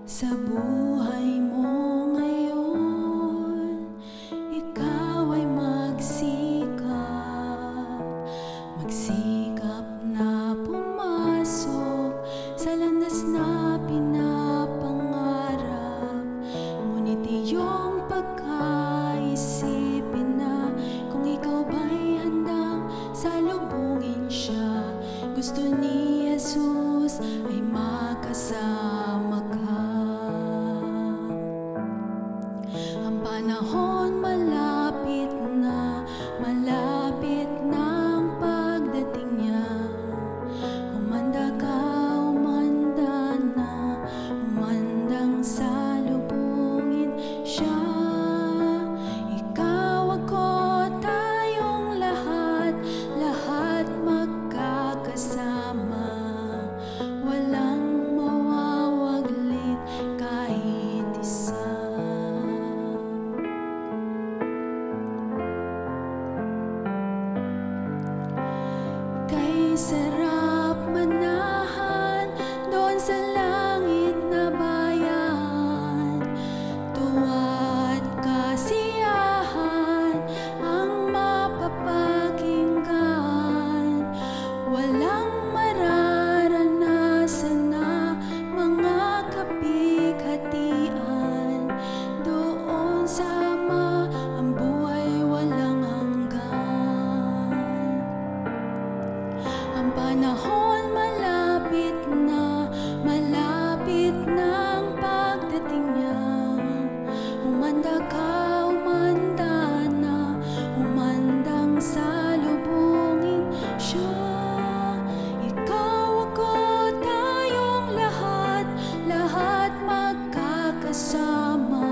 Sa buhay mo ngayon, ikaw ay magsikap na pumasok sa landas na pinapangarap. Ngunit iyong pagkaisipin na kung ikaw ba'y handang salubungin siya. Gusto ni Jesus ay makasama ka. Ang panahon malapit na ang pagdating niya. Humanda ka, humanda na, humandang salubungin siya. Ikaw, ako, tayong lahat magkakasama. Walang mawawaglit kahit isa. Kay sarap manahan doon sa langit na bayan. Tuwa't kasiyahan ang mapapakinggan. Walang mararanasan na mga kapighatian. Doon sama ang buhay walang hanggan. Ang panahon malapit na ang pagdating niya. Humanda ka, humanda na, humandang salubungin siya. Ikaw, ako, tayong lahat magkakasama.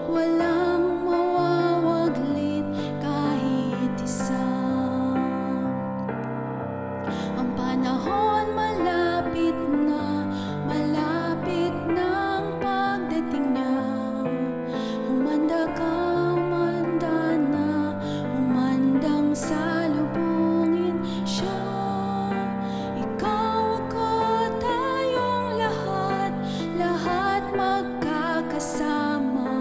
Walang mawawaglit kahit isa. Ang panahon malapit na ang pagdating niya. Humanda ka, humanda na, humandang salubungin siya. Ikaw, ako, tayong lahat magkakasama.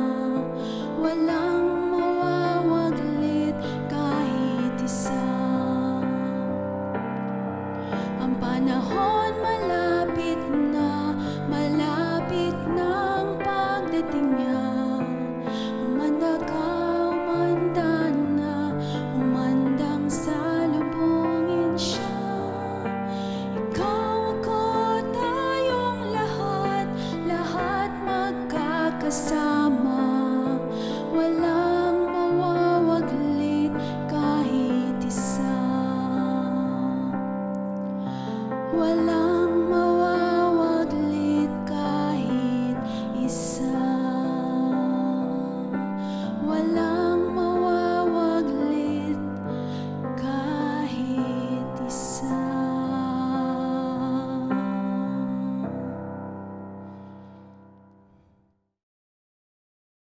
Walang mawawaglit kahit isa. Ang panahon malapit na ang pagdating niya. Humanda ka, humanda na, humandang salubungin siya. Ikaw, ako, tayong lahat magkakasama. Walang mawawaglit kahit isa. Wala